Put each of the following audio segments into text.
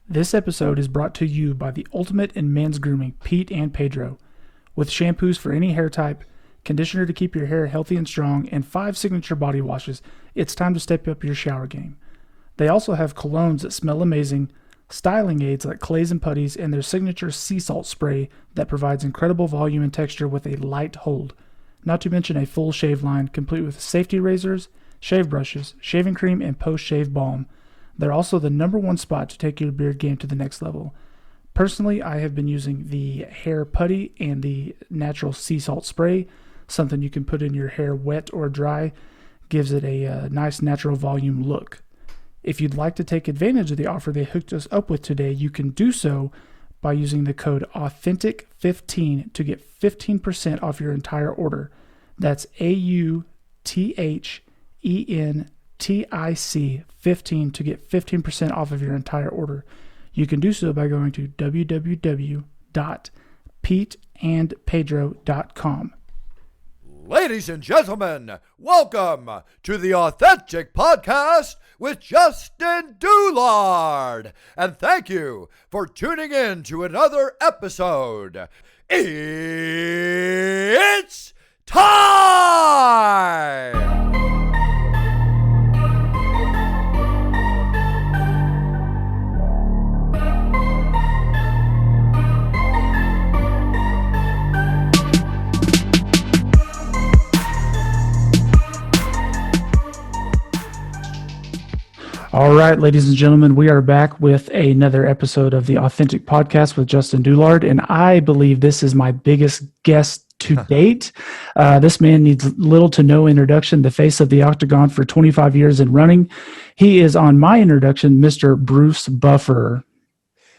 This episode is brought to you by the ultimate in men's grooming, Pete and Pedro. With shampoos for any hair type, conditioner to keep your hair healthy and strong, and 5 signature body washes, it's time to step up your shower game. They also have colognes that smell amazing, styling aids like clays and putties, and their signature sea salt spray that provides incredible volume and texture with a light hold. Not to mention a full shave line complete with safety razors, shave brushes, shaving cream, and post-shave balm. They're also the #1 spot to take your beard game to the next level. Personally, I have been using the hair putty and the natural sea salt spray, something you can put in your hair wet or dry, gives it a nice natural volume look. If you'd like to take advantage of the offer they hooked us up with today, you can do so by using the code AUTHENTIC15 to get 15% off your entire order. That's AUTHENTIC 15 to get 15% off of your entire order. You can do so by going to www.peteandpedro.com. Ladies and gentlemen, welcome to the Authentic Podcast with Justin Doulard. And thank you for tuning in to another episode. It's time! All right, ladies and gentlemen, we are back with another episode of the Authentic Podcast with Justin Doulard, and I believe this is my biggest guest to date. This man needs little to no introduction, the face of the octagon for 25 years and running. He is on my introduction, Mr. Bruce Buffer.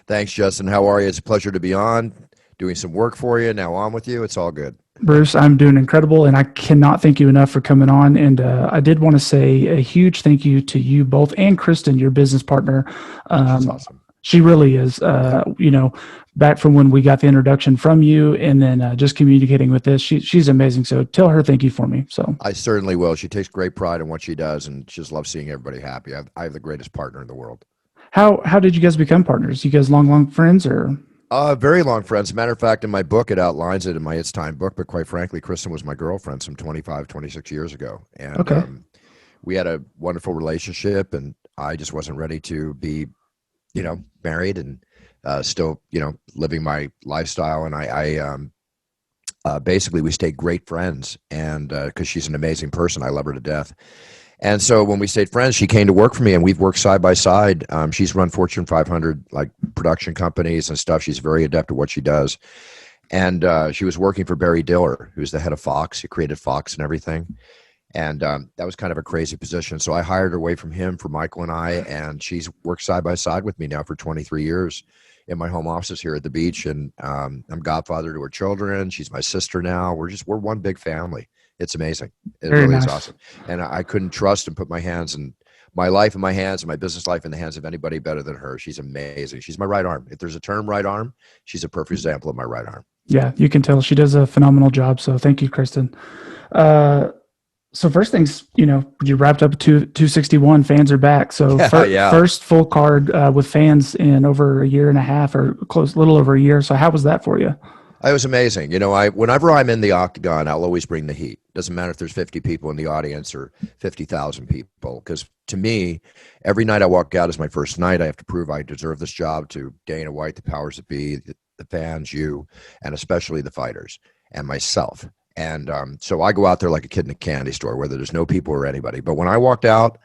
Thanks, Justin. How are you? It's a pleasure to be on, doing some work for you, now on with you. It's all good. Bruce, I'm doing incredible, and I cannot thank you enough for coming on. And I did want to say a huge thank you to you both and Kristen, your business partner. She's awesome. She really is, back from when we got the introduction from you and then just communicating with this. She's amazing. So tell her thank you for me. So I certainly will. She takes great pride in what she does, and she just loves seeing everybody happy. I have the greatest partner in the world. How did you guys become partners? You guys long friends or? Very long friends. As a matter of fact, in my book, it outlines it in my It's Time book, but quite frankly, Kristen was my girlfriend some 25, 26 years ago. And okay. We had a wonderful relationship, and I just wasn't ready to be, married and still, living my lifestyle. And I basically, we stayed great friends, and because she's an amazing person, I love her to death. And so when we stayed friends, she came to work for me, and we've worked side by side. She's run Fortune 500 like production companies and stuff. She's very adept at what she does. And she was working for Barry Diller, who's the head of Fox. He created Fox and everything. And that was kind of a crazy position. So I hired her away from him for Michael and I, and she's worked side by side with me now for 23 years in my home office here at the beach. And I'm godfather to her children. She's my sister now. We're one big family. It's amazing. It Very really nice. is awesome. And I couldn't trust and put my hands and my life in my hands and my business life in the hands of anybody better than her. She's amazing. She's my right arm. If there's a term right arm, she's a perfect example of my right arm. Yeah, you can tell she does a phenomenal job. So thank you, Kristen. So first things, you wrapped up 261. Fans are back. So first full card with fans in over a year and a half or little over a year. So how was that for you? It was amazing. Whenever I'm in the octagon, I'll always bring the heat. Doesn't matter if there's 50 people in the audience or 50,000 people. Because to me, every night I walk out is my first night. I have to prove I deserve this job to Dana White, the powers that be, the fans, you, and especially the fighters and myself. And so I go out there like a kid in a candy store, whether there's no people or anybody. But when I walked out,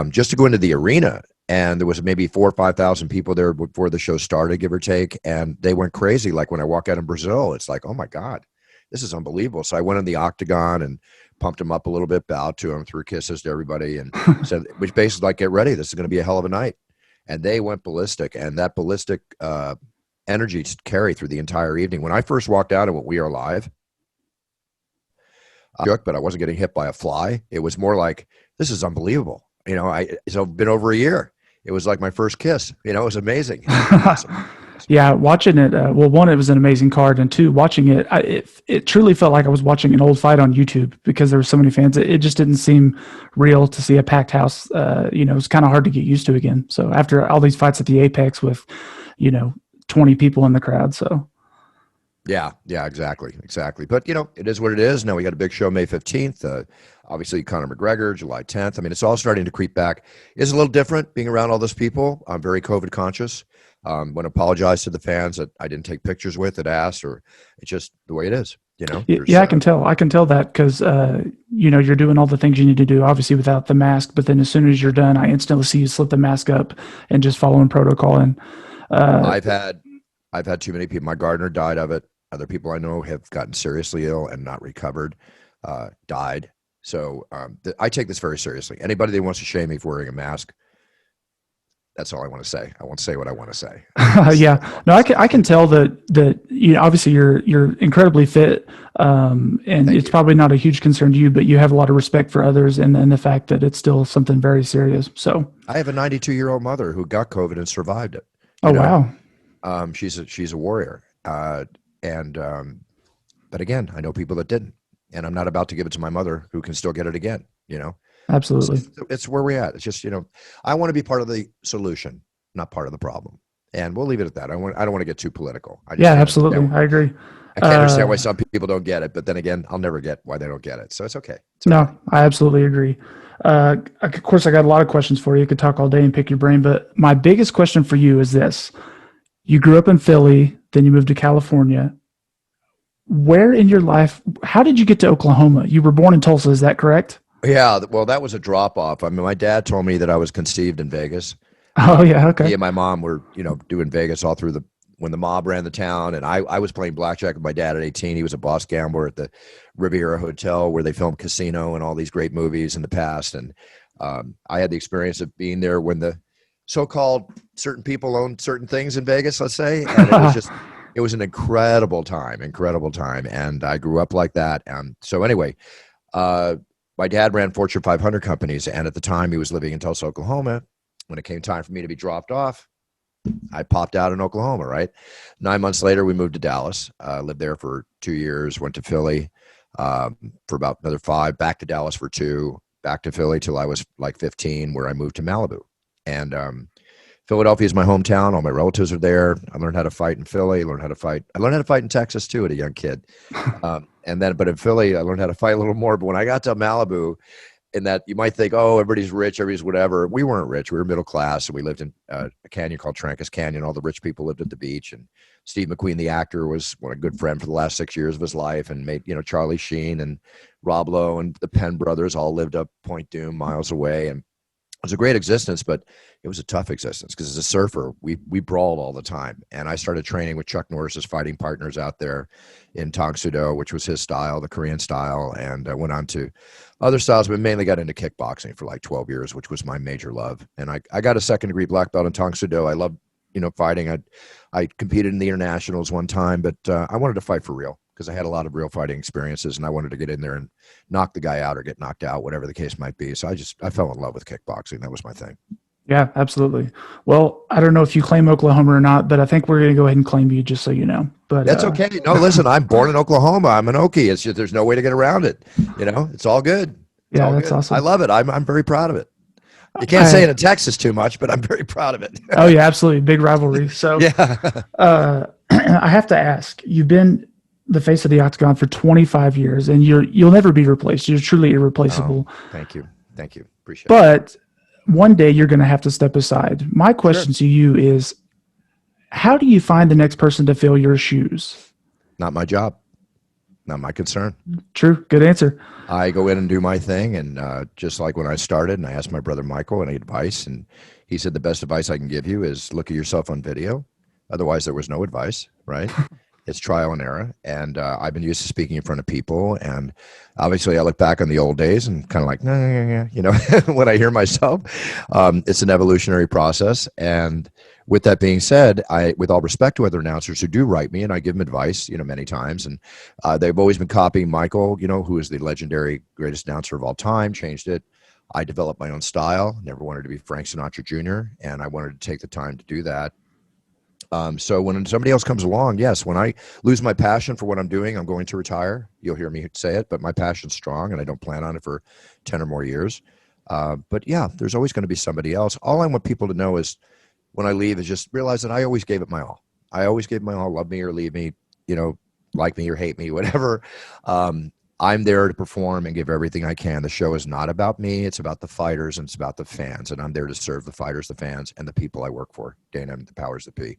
just to go into the arena, and there was maybe 4,000 or 5,000 people there before the show started, give or take. And they went crazy. Like when I walk out in Brazil, it's like, oh my God, this is unbelievable. So I went in the octagon and pumped them up a little bit, bowed to them, threw kisses to everybody, and said, which basically like, get ready. This is going to be a hell of a night. And they went ballistic, and that ballistic energy just carried through the entire evening. When I first walked out and went, "We Are Live," but I wasn't getting hit by a fly. It was more like, this is unbelievable. So it's been over a year. It was like my first kiss. It was amazing. Awesome. Yeah, watching it. Well, one, it was an amazing card, and two, watching it, it truly felt like I was watching an old fight on YouTube because there were so many fans. It just didn't seem real to see a packed house. It was kind of hard to get used to again. So after all these fights at the Apex with, you know, 20 people in the crowd. So Yeah, exactly. But it is what it is. Now we got a big show May 15th. Obviously, Conor McGregor, July 10th. I mean, it's all starting to creep back. It's a little different being around all those people. I'm very COVID conscious. Want to apologize to the fans that I didn't take pictures with that asked, or it's just the way it is. yeah, I can tell. I can tell that because you're doing all the things you need to do, obviously without the mask. But then as soon as you're done, I instantly see you slip the mask up and just following protocol. And uh, I've had too many people. My gardener died of it. Other people I know have gotten seriously ill and not recovered, died. So I take this very seriously. Anybody that wants to shame me for wearing a mask, that's all I want to say. I won't say what I want to say. yeah, no, I can tell that obviously you're incredibly fit, and Thank it's you. probably not a huge concern to you, but you have a lot of respect for others, and the fact that it's still something very serious. So, I have a 92-year-old mother who got COVID and survived it. oh wow, She's a warrior, and but again, I know people that didn't, and I'm not about to give it to my mother who can still get it again. So absolutely, it's where we're at. It's just I want to be part of the solution, not part of the problem, and we'll leave it at that. I don't want to get too political. I just yeah, can't absolutely, understand. I agree. I can't understand why Uh, some people don't get it, but then again, I'll never get why they don't get it. So it's okay. It's okay. no, I absolutely agree. Of course, I got a lot of questions for you. You could talk all day and pick your brain, but my biggest question for you is this: you grew up in Philly, then you moved to California. Where in your life, how did you get to Oklahoma? You were born in Tulsa, is that correct? Yeah, well, that was a drop off. I mean, my dad told me that I was conceived in Vegas. Oh, yeah, okay. Me and my mom were, doing Vegas all through when the mob ran the town, and I was playing blackjack with my dad at 18. He was a boss gambler at the Riviera Hotel where they filmed Casino and all these great movies in the past. And I had the experience of being there when the so-called certain people owned certain things in Vegas, let's say, and it was an incredible time, and I grew up like that. And so anyway, my dad ran Fortune 500 companies, and at the time he was living in Tulsa, Oklahoma. When it came time for me to be dropped off, I popped out in Oklahoma, right? 9 months later, we moved to Dallas, lived there for 2 years, went to Philly for about another 5, back to Dallas for 2, back to Philly till I was like 15, where I moved to Malibu. And Philadelphia is my hometown. All my relatives are there. I learned how to fight in Philly. I learned how to fight in Texas too, at a young kid. But in Philly, I learned how to fight a little more. But when I got to Malibu, in that you might think, oh, everybody's rich, everybody's whatever. We weren't rich. We were middle class, and we lived in a canyon called Trancas Canyon. All the rich people lived at the beach, and Steve McQueen, the actor, was a good friend for the last 6 years of his life, and made Charlie Sheen and Rob Lowe and the Penn brothers all lived up Point Dume, miles away, and it was a great existence, but it was a tough existence because as a surfer, we brawled all the time. And I started training with Chuck Norris's fighting partners out there in Tang Soo Do, which was his style, the Korean style, and I went on to other styles, but mainly got into kickboxing for like 12 years, which was my major love. And I got a second-degree black belt in Tang Soo Do. I loved, fighting. I competed in the internationals one time, but I wanted to fight for real because I had a lot of real fighting experiences, and I wanted to get in there and knock the guy out or get knocked out, whatever the case might be. So I fell in love with kickboxing. That was my thing. Yeah, absolutely. Well, I don't know if you claim Oklahoma or not, but I think we're going to go ahead and claim you just so you know. But That's okay. No, listen, I'm born in Oklahoma. I'm an Okie. It's just, there's no way to get around it. It's all good. It's yeah, all that's good. I awesome. love it. I'm very proud of it. You can't say it in Texas too much, but I'm very proud of it. Oh yeah, absolutely. Big rivalry. So Yeah. I have to ask, you've been the face of the octagon for 25 years and you'll never be replaced. You're truly irreplaceable. Oh, thank you. Thank you. Appreciate it. But one day you're going to have to step aside. My question Sure. to you is, how do you find the next person to fill your shoes? Not my job. Not my concern. True. Good answer. I go in and do my thing, and just like when I started, and I asked my brother Michael any advice, and he said the best advice I can give you is look at yourself on video. Otherwise, there was no advice, right? It's trial and error, and I've been used to speaking in front of people, and obviously I look back on the old days and kind of like, nah, when I hear myself, it's an evolutionary process. And with that being said, with all respect to other announcers who do write me, and I give them advice, many times, and they've always been copying Michael, who is the legendary greatest announcer of all time, changed it. I developed my own style, never wanted to be Frank Sinatra Jr., and I wanted to take the time to do that. So when somebody else comes along, yes, when I lose my passion for what I'm doing, I'm going to retire. You'll hear me say it, but my passion's strong and I don't plan on it for 10 or more years. But yeah, there's always going to be somebody else. All I want people to know is when I leave is just realize that I always gave it my all. I always gave my all, love me or leave me, you know, like me or hate me, whatever. I'm there to perform and give everything I can. The show is not about me. It's about the fighters and it's about the fans. And I'm there to serve the fighters, the fans, and the people I work for, Dana and the powers that be.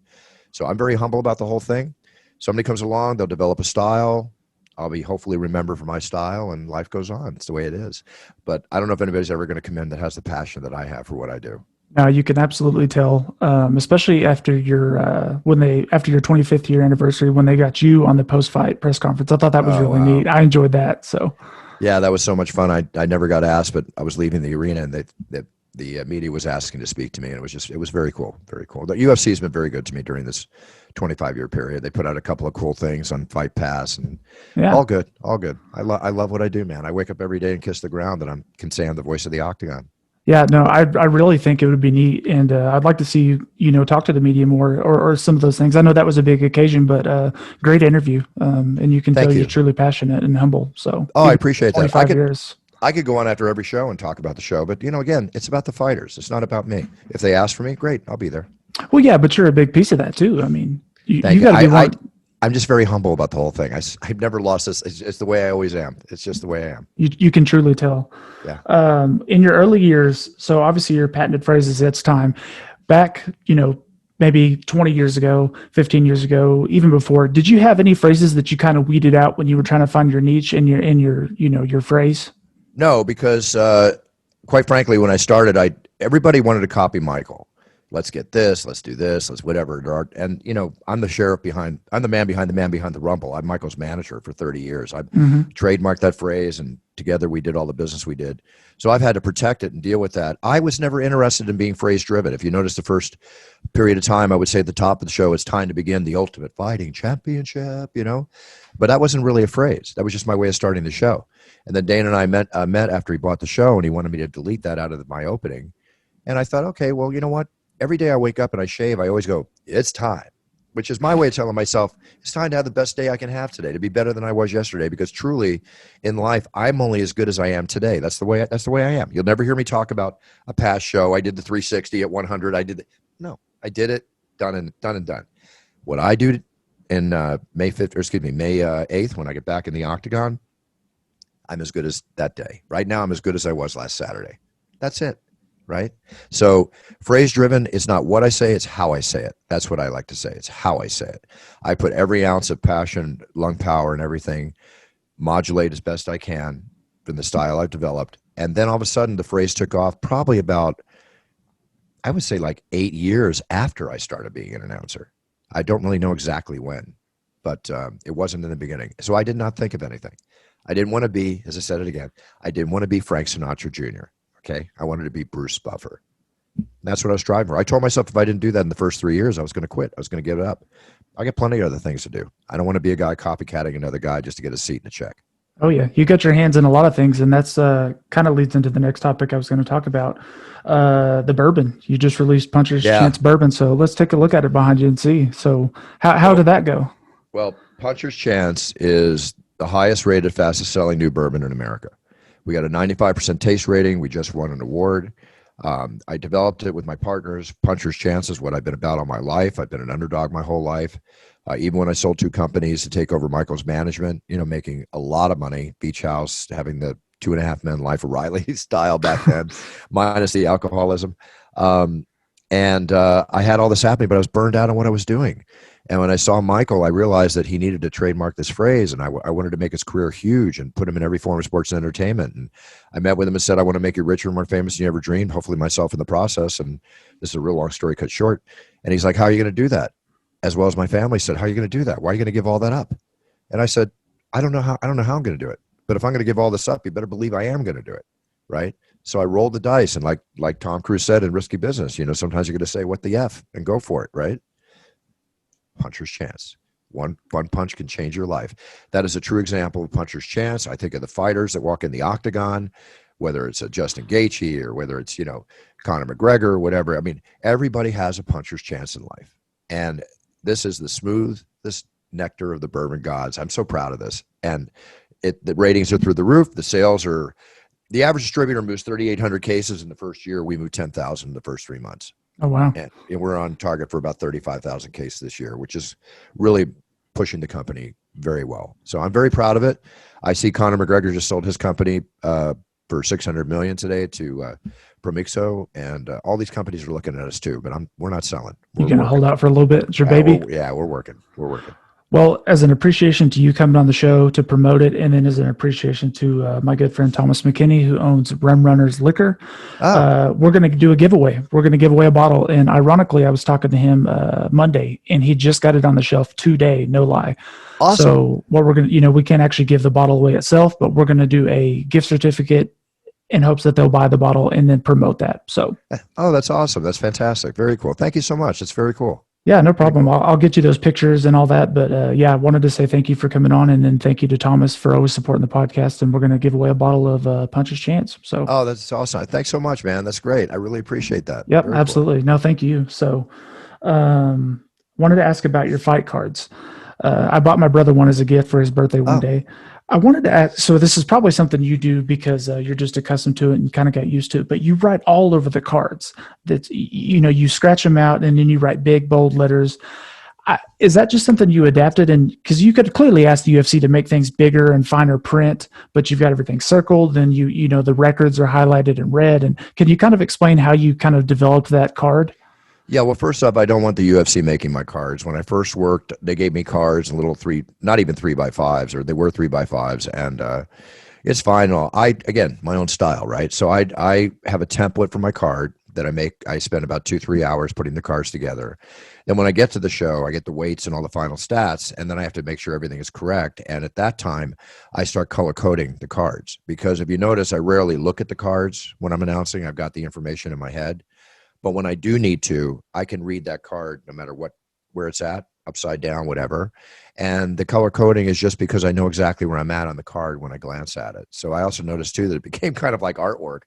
So I'm very humble about the whole thing. Somebody comes along, they'll develop a style. I'll be hopefully remembered for my style, and life goes on. It's the way it is. But I don't know if anybody's ever going to come in that has the passion that I have for what I do. Now you can absolutely tell, especially after your after your 25th year anniversary when they got you on the post fight press conference. I thought that was Oh, really wow. neat. I enjoyed that. So Yeah, that was so much fun. I never got asked, but I was leaving the arena and the media was asking to speak to me, and it was very cool, very cool. The UFC has been very good to me during this 25-year period. They put out a couple of cool things on Fight Pass, and yeah, all good, all good. I love what I do, man. I wake up every day and kiss the ground, and I can say I'm the voice of the octagon. yeah. No, I really think it would be neat, and I'd like to see you talk to the media more or some of those things. I know that was a big occasion, but great interview, and you can tell Thank you're you. truly passionate and humble. So Oh, I even appreciate that. 25 years. I could go on after every show and talk about the show, but again, it's about the fighters. It's not about me. If they ask for me, great, I'll be there. Well, yeah, but you're a big piece of that too. I mean, Thank you you. got to be one. I'm just very humble about the whole thing. I've never lost this. It's the way I always am. It's just the way I am. You can truly tell. Yeah. In your early years, so obviously your patented phrase is "it's time." Back, maybe 20 years ago, 15 years ago, even before, did you have any phrases that you kind of weeded out when you were trying to find your niche in your phrase? No, because quite frankly, when I started, everybody wanted to copy Michael. Let's get this. Let's do this. Let's whatever. And I'm the man behind the rumble. I'm Michael's manager for 30 years. I trademarked that phrase, and together we did all the business we did. So I've had to protect it and deal with that. I was never interested in being phrase driven. If you notice the first period of time, I would say at the top of the show, it's time to begin the ultimate fighting championship, but that wasn't really a phrase. That was just my way of starting the show. And then Dana and I met after he bought the show, and he wanted me to delete that out of my opening. And I thought, okay, well, you know what? Every day I wake up and I shave, I always go, it's time, which is my way of telling myself, it's time to have the best day I can have today, to be better than I was yesterday, because truly in life, I'm only as good as I am today. That's the way I am. You'll never hear me talk about a past show. I did the 360 at 100. No, I did it, done and done. What I do in May 8th, when I get back in the octagon, I'm as good as that day. Right now, I'm as good as I was last Saturday. That's it. Right? So phrase driven is not what I say, it's how I say it. That's what I like to say. It's how I say it. I put every ounce of passion, lung power, and everything, modulate as best I can in the style I've developed. And then all of a sudden the phrase took off probably about, I would say like 8 years after I started being an announcer. I don't really know exactly when, but it wasn't in the beginning. So I did not think of anything. I didn't want to be, as I said it again, I didn't want to be Frank Sinatra Jr. Okay, I wanted to be Bruce Buffer. That's what I was striving for. I told myself if I didn't do that in the first 3 years, I was going to quit. I was going to give it up. I got plenty of other things to do. I don't want to be a guy copycatting another guy just to get a seat and a check. Oh yeah, you got your hands in a lot of things, and that's kind of leads into the next topic I was going to talk about, the bourbon. You just released Puncher's Chance Bourbon, so let's take a look at it behind you and see. So how did that go? Well, Puncher's Chance is the highest rated, fastest selling new bourbon in America. We got a 95% taste rating. We just won an award. I developed it with my partners. Puncher's Chance is what I've been about all my life. I've been an underdog my whole life. Even when I sold 2 companies to take over Michael's management, making a lot of money, Beach House, having the 2.5 Men Life of Riley style back then, minus the alcoholism. And I had all this happening, but I was burned out on what I was doing. And when I saw Michael, I realized that he needed to trademark this phrase, and I wanted to make his career huge and put him in every form of sports and entertainment. And I met with him and said, I want to make you richer and more famous than you ever dreamed, hopefully myself in the process. And this is a real long story cut short. And he's like, how are you going to do that? As well as my family said, how are you going to do that? Why are you going to give all that up? And I said, I don't know how I'm going to do it. But if I'm going to give all this up, you better believe I am going to do it. Right? So I rolled the dice. And like Tom Cruise said in Risky Business, sometimes you're going to say, what the F, and go for it. Right? Puncher's Chance. One punch can change your life. That is a true example of Puncher's Chance. I think of the fighters that walk in the octagon, whether it's a Justin Gaethje or whether it's, Conor McGregor or whatever. I mean, everybody has a puncher's chance in life. And this is the smoothest nectar of the bourbon gods. I'm so proud of this. And the ratings are through the roof. The sales are, the average distributor moves 3,800 cases in the first year. We moved 10,000 in the first 3 months. Oh, wow. And we're on target for about 35,000 cases this year, which is really pushing the company very well. So I'm very proud of it. I see Conor McGregor just sold his company for $600 million today to Promixo, and all these companies are looking at us too. But we're not selling. You're going to hold out for a little bit? It's your baby? We're working. We're working. Well, as an appreciation to you coming on the show to promote it, and then as an appreciation to my good friend Thomas McKinney, who owns Rum Runners Liquor, we're going to do a giveaway. We're going to give away a bottle. And ironically, I was talking to him Monday, and he just got it on the shelf today, no lie. Awesome. So what we're going to, we can't actually give the bottle away itself, but we're going to do a gift certificate in hopes that they'll buy the bottle and then promote that. So. Oh, that's awesome. That's fantastic. Very cool. Thank you so much. It's very cool. Yeah, no problem. I'll get you those pictures and all that. But I wanted to say thank you for coming on, and then thank you to Thomas for always supporting the podcast. And we're going to give away a bottle of Punch's Chance. So. Oh, that's awesome. Thanks so much, man. That's great. I really appreciate that. Yep, very absolutely. Cool. No, thank you. So wanted to ask about your fight cards. I bought my brother one as a gift for his birthday one day. I wanted to ask, so this is probably something you do because you're just accustomed to it and kind of got used to it, but you write all over the cards. That you scratch them out and then you write big, bold letters. Is that just something you adapted? And because you could clearly ask the UFC to make things bigger and finer print, but you've got everything circled and the records are highlighted in red. And can you kind of explain how you kind of developed that card? Yeah, well, first up, I don't want the UFC making my cards. When I first worked, they gave me cards, not even 3x5s, or they were 3x5s, and it's fine. Again, my own style, right? So I have a template for my card that I make. I spend about 2-3 hours putting the cards together. Then when I get to the show, I get the weights and all the final stats, and then I have to make sure everything is correct. And at that time, I start color coding the cards, because if you notice, I rarely look at the cards when I'm announcing. I've got the information in my head. But when I do need to, I can read that card no matter where it's at, upside down, whatever. And the color coding is just because I know exactly where I'm at on the card when I glance at it. So I also noticed too that it became kind of like artwork,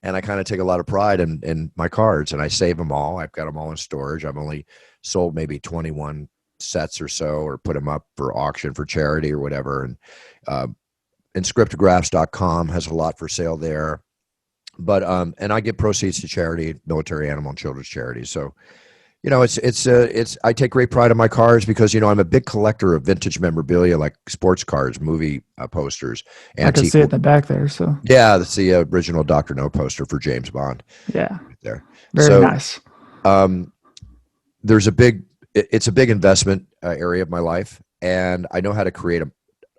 and I kind of take a lot of pride in my cards, and I save them all. I've got them all in storage. I've only sold maybe 21 sets or so, or put them up for auction for charity or whatever. And inscriptographs.com has a lot for sale there. But and I give proceeds to charity, military, animal, and children's charities. So, it's I take great pride in my cards because I'm a big collector of vintage memorabilia, like sports cards, movie posters. I can see it in the back there. So yeah, that's the original Dr. No poster for James Bond. Yeah, right there. Very nice. It's a big investment area of my life, and I know how to create a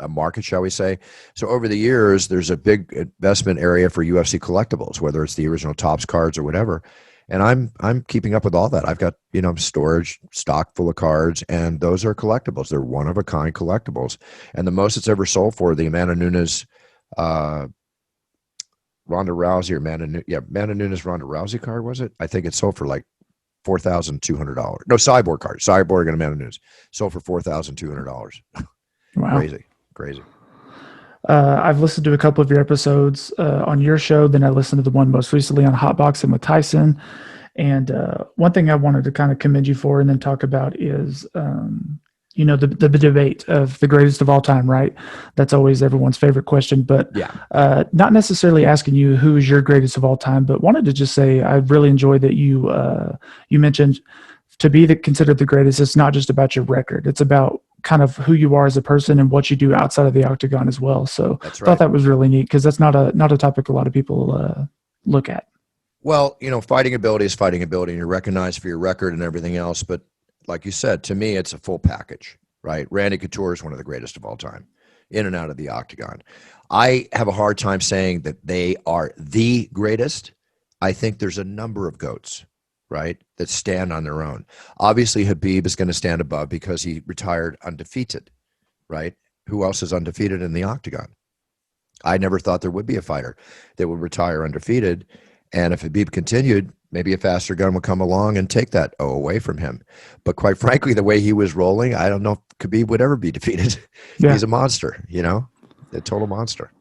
market, shall we say. So over the years, there's a big investment area for UFC collectibles, whether it's the original Topps cards or whatever. And I'm keeping up with all that. I've got, storage stock full of cards, and those are collectibles. They're one of a kind collectibles. And the most it's ever sold for, the Amanda Nunes, Ronda Rousey, or Amanda Nunes Ronda Rousey card, was it? I think it sold for like $4,200. No, Cyborg card. Cyborg and Amanda Nunes sold for $4,200. Wow. Crazy. I've listened to a couple of your episodes on your show. Then I listened to the one most recently on Hotboxing with Tyson. And one thing I wanted to kind of commend you for and then talk about is, the debate of the greatest of all time, right? That's always everyone's favorite question. But not necessarily asking you who is your greatest of all time, but wanted to just say I really enjoyed that you mentioned to be considered the greatest. It's not just about your record. It's about kind of who you are as a person and what you do outside of the octagon as well. So I thought that was really neat because that's not a topic a lot of people look at. Well, fighting ability is fighting ability, and you're recognized for your record and everything else. But like you said, to me, it's a full package, right? Randy Couture is one of the greatest of all time, in and out of the octagon. I have a hard time saying that they are the greatest. I think there's a number of GOATs, right, that stand on their own. Obviously, Khabib is going to stand above because he retired undefeated, right? Who else is undefeated in the octagon? I never thought there would be a fighter that would retire undefeated. And if Khabib continued, maybe a faster gun would come along and take that away from him. But quite frankly, the way he was rolling, I don't know if Khabib would ever be defeated. Yeah. He's a monster, a total monster.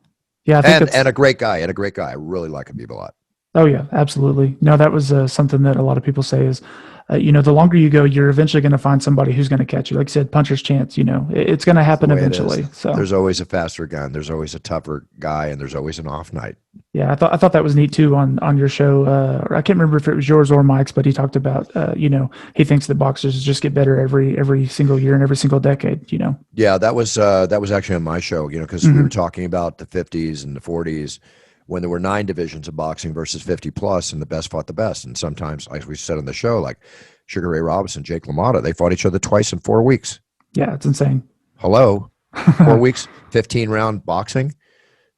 Yeah, and a great guy. I really like Khabib a lot. Oh, yeah, absolutely. No, that was something that a lot of people say is the longer you go, you're eventually going to find somebody who's going to catch you. Like you said, puncher's chance. It's going to That's the happen way it is. eventually. So There's always a faster gun. There's always a tougher guy, and there's always an off night. yeah, I thought that was neat too on your show. I can't remember if it was yours or Mike's, but he talked about he thinks that boxers just get better every single year and every single decade. Yeah, that was actually on my show. Because we were talking about the 50s and the 40s when there were 9 divisions of boxing versus 50 plus, and the best fought the best. And sometimes, like we said on the show, like Sugar Ray Robinson, Jake LaMotta, they fought each other twice in 4 weeks. Yeah, it's insane. Hello, 4 weeks, 15-round boxing.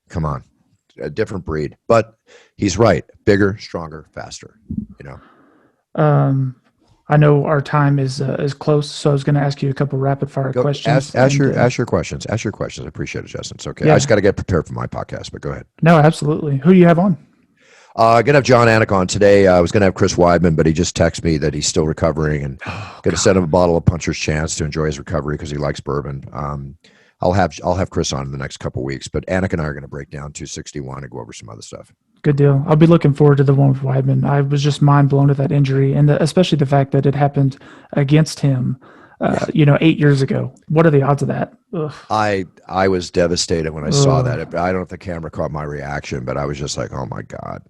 Come on, a different breed. But he's right: bigger, stronger, faster. I know our time is close, so I was going to ask you a couple rapid fire questions. Ask your questions. Ask your questions. I appreciate it, Justin. It's okay. Yeah. I just got to get prepared for my podcast, but go ahead. No, absolutely. Who do you have on? Going to have John Anik on today. I was going to have Chris Weidman, but he just texted me that he's still recovering, and going to send him a bottle of Puncher's Chance to enjoy his recovery because he likes bourbon. I'll have Chris on in the next couple of weeks, but Anik and I are going to break down 261 and go over some other stuff. Good deal. I'll be looking forward to the one with Weidman. I was just mind blown at that injury, and especially the fact that it happened against him, 8 years ago. What are the odds of that? Ugh. I was devastated when I saw that. I don't know if the camera caught my reaction, but I was just like, oh my God.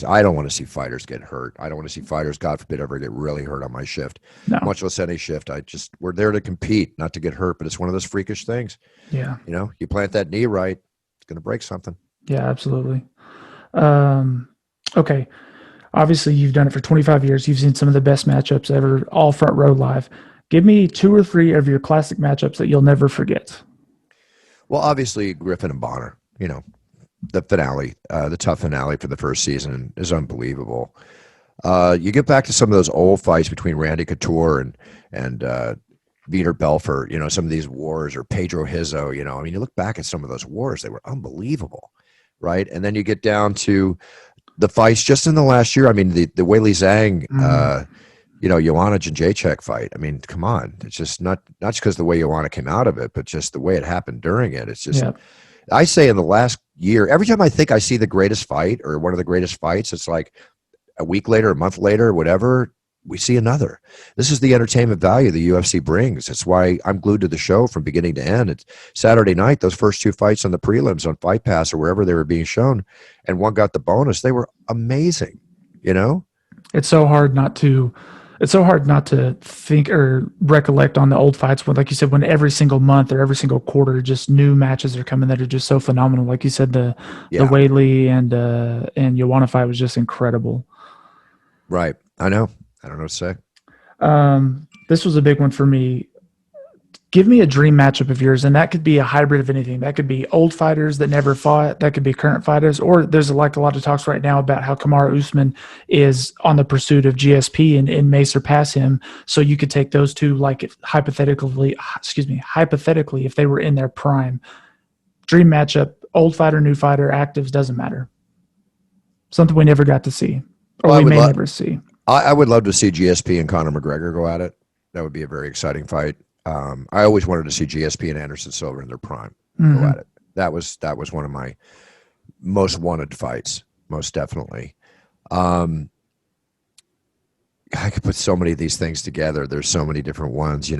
I don't want to see fighters get hurt. I don't want to see fighters, God forbid, ever get really hurt on my shift, No. much less any shift. We're there to compete, not to get hurt, but it's one of those freakish things. Yeah. You plant that knee right, it's going to break something. Yeah, absolutely. Okay. Obviously, you've done it for 25 years. You've seen some of the best matchups ever, all front row live. Give me 2 or 3 of your classic matchups that you'll never forget. Well, obviously, Griffin and Bonner, the finale, the tough finale for the first season is unbelievable. You get back to some of those old fights between Randy Couture and Vitor Belfort, some of these wars, or Pedro Hizzo, you look back at some of those wars, they were unbelievable, right? And then you get down to the fights just in the last year. I mean, the Weili Zhang, Joanna Jędrzejczyk fight. I mean, come on. It's just not just because the way Joanna came out of it, but just the way it happened during it. It's just, I say in the last year, every time I think I see the greatest fight or one of the greatest fights, it's like a week later, a month later, whatever, we see another. This is the entertainment value the UFC brings. It's why I'm glued to the show from beginning to end. It's Saturday night, those first 2 fights on the prelims on Fight Pass or wherever they were being shown, and one got the bonus. They were amazing, It's so hard not to think or recollect on the old fights when, like you said, when every single month or every single quarter, just new matches are coming that are just so phenomenal. Like you said, the Weili and Joanna fight was just incredible. Right. I know. I don't know what to say. This was a big one for me. Give me a dream matchup of yours, and that could be a hybrid of anything. That could be old fighters that never fought. That could be current fighters, or there's a lot of talks right now about how Kamaru Usman is on the pursuit of GSP and may surpass him. So you could take those two, like hypothetically, if they were in their prime. Dream matchup: old fighter, new fighter, actives, doesn't matter. Something we never got to see, or we may never see. I would love to see GSP and Conor McGregor go at it. That would be a very exciting fight. I always wanted to see GSP and Anderson Silva in their prime go at it. That was one of my most wanted fights, most definitely. I could put so many of these things together. There's so many different ones,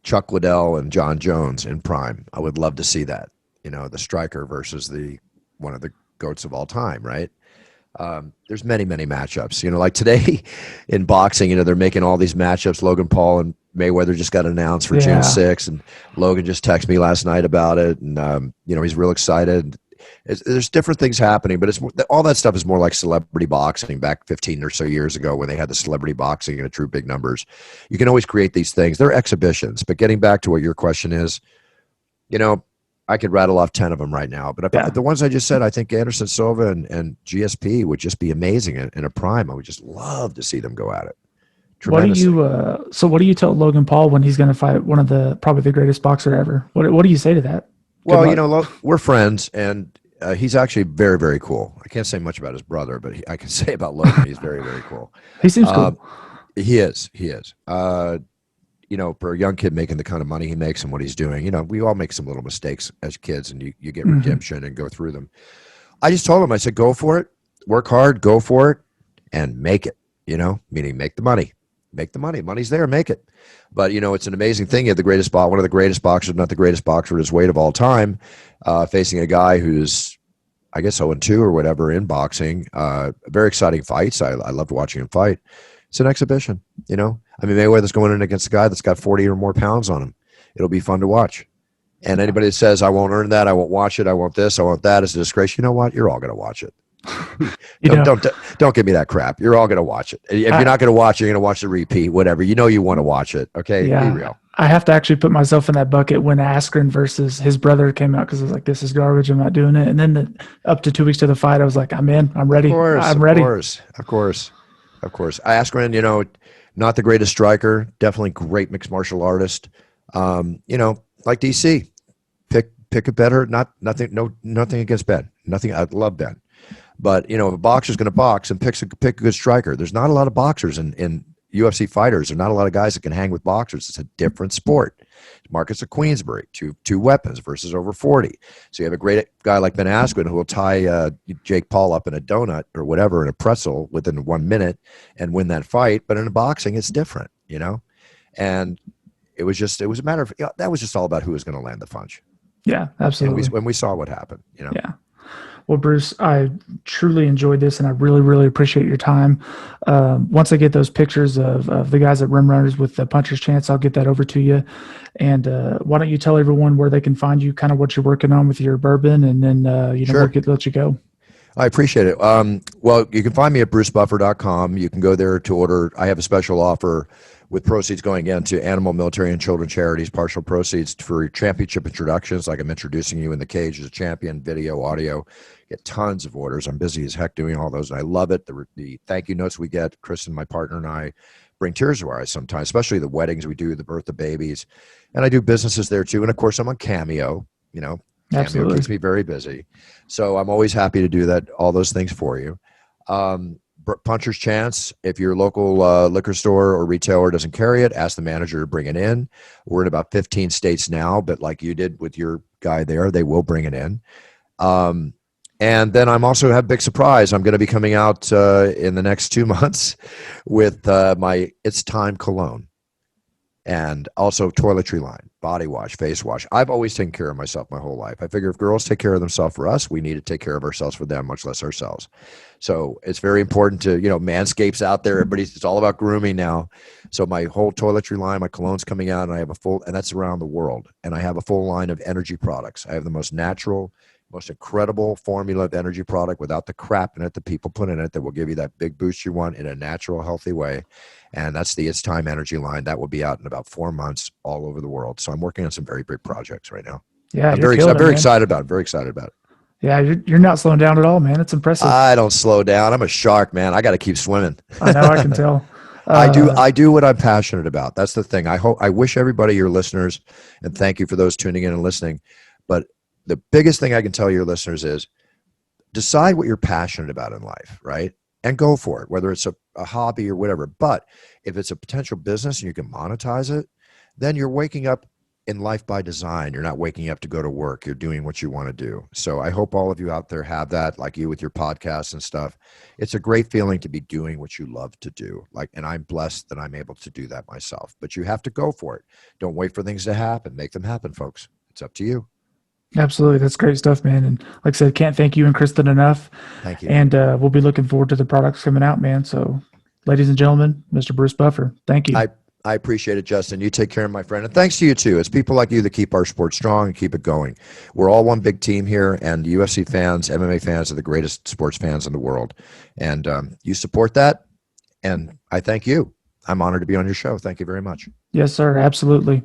Chuck Liddell and John Jones in prime. I would love to see that, the striker versus one of the GOATs of all time, right? There's many matchups, like today in boxing, they're making all these matchups. Logan Paul and Mayweather just got announced for June 6th, and Logan just texted me last night about it, and he's real excited. There's different things happening, but all that stuff is more like celebrity boxing back 15 or so years ago when they had the celebrity boxing in true big numbers. You can always create these things. They're exhibitions, but getting back to what your question is, I could rattle off 10 of them right now, but the ones I just said, I think Anderson Silva and GSP would just be amazing in a prime. I would just love to see them go at it. What do you tell Logan Paul when he's going to fight one of probably the greatest boxer ever? What do you say to that? Well, we're friends, and he's actually very, very cool. I can't say much about his brother, but I can say about Logan, he's very, very cool. He seems cool. He is. For a young kid making the kind of money he makes and what he's doing, we all make some little mistakes as kids, and you get redemption and go through them. I just told him, I said, go for it, work hard, go for it, and make it. meaning make the money. Make the money. Money's there, make it. But, it's an amazing thing. You have one of the greatest boxers, not the greatest boxer at his weight of all time, facing a guy who's, I guess, 0-2 or whatever in boxing. Very exciting fights. I loved watching him fight. It's an exhibition, Mayweather's going in against a guy that's got 40 or more pounds on him. It'll be fun to watch. And anybody that says, I won't earn that, I won't watch it, I want this, I want that, it's a disgrace. You know what? You're all going to watch it. Don't give me that crap. You're all going to watch it. If you're not going to watch it, you're going to watch the repeat, whatever. You want to watch it. Okay? Yeah. Be real. I have to actually put myself in that bucket when Askren versus his brother came out, because I was like, this is garbage. I'm not doing it. And then up to 2 weeks to the fight, I was like, I'm in. I'm ready. I'm ready. Of course. Askren, not the greatest striker, definitely great mixed martial artist. Like DC. Pick a better, nothing against Ben. Nothing. I love Ben. But, if a boxer's going to box and pick a good striker, there's not a lot of boxers in UFC fighters. There's not a lot of guys that can hang with boxers. It's a different sport. Marcus of Queensbury, two weapons versus over 40. So you have a great guy like Ben Askren who will tie Jake Paul up in a donut or whatever in a pretzel within 1 minute and win that fight. But in boxing, it's different, And it was a matter of, that was just all about who was going to land the punch. Yeah, absolutely. When we saw what happened, Yeah. Well, Bruce, I truly enjoyed this, and I really, really appreciate your time. Once I get those pictures of the guys at Rim Runners with the Puncher's Chance, I'll get that over to you. And why don't you tell everyone where they can find you, kind of what you're working on with your bourbon, and then Sure. we'll let you go. I appreciate it. Well, you can find me at brucebuffer.com. You can go there to order. I have a special offer with proceeds going into animal, military, and children charities, partial proceeds for championship introductions, like I'm introducing you in the cage as a champion, video, audio. Get tons of orders. I'm busy as heck doing all those, and I love it. The thank you notes we get, Kristen, my partner, and I bring tears to our eyes sometimes, especially the weddings we do, the birth of babies. And I do businesses there too. And of course, I'm on Cameo, Cameo Absolutely. keeps me very busy. So I'm always happy to do that, all those things for you. Puncher's Chance, if your local liquor store or retailer doesn't carry it, ask the manager to bring it in. We're in about 15 states now, but like you did with your guy there, they will bring it in. And then I'm also have a big surprise. I'm going to be coming out in the next 2 months with my It's Time cologne. And also toiletry line, body wash, face wash. I've always taken care of myself my whole life. I figure if girls take care of themselves for us, we need to take care of ourselves for them, much less ourselves. So it's very important to, Manscaped's out there. It's all about grooming now. So my whole toiletry line, my cologne's coming out, and I have and that's around the world. And I have a full line of energy products. I have the most natural, most incredible formula of energy product without the crap in it that people put in it that will give you that big boost you want in a natural, healthy way. And that's the It's Time energy line. That will be out in about 4 months all over the world. So I'm working on some very big projects right now. Yeah, I'm very excited about it. Very excited about it. Yeah, you're not slowing down at all, man. It's impressive. I don't slow down. I'm a shark, man. I got to keep swimming. I know. I can tell. I do what I'm passionate about. That's the thing. I wish everybody, your listeners, and thank you for those tuning in and listening. But the biggest thing I can tell your listeners is decide what you're passionate about in life, right? And go for it, whether it's a hobby or whatever. But if it's a potential business and you can monetize it, then you're waking up in life by design. You're not waking up to go to work. You're doing what you want to do. So I hope all of you out there have that, like you with your podcasts and stuff. It's a great feeling to be doing what you love to do. And I'm blessed that I'm able to do that myself. But you have to go for it. Don't wait for things to happen. Make them happen, folks. It's up to you. Absolutely. That's great stuff, man. And like I said, can't thank you and Kristen enough. Thank you. And we'll be looking forward to the products coming out, man. So ladies and gentlemen, Mr. Bruce Buffer, thank you. I appreciate it, Justin. You take care, my friend. And thanks to you, too. It's people like you that keep our sport strong and keep it going. We're all one big team here, and UFC fans, MMA fans are the greatest sports fans in the world. And you support that, and I thank you. I'm honored to be on your show. Thank you very much. Yes, sir. Absolutely.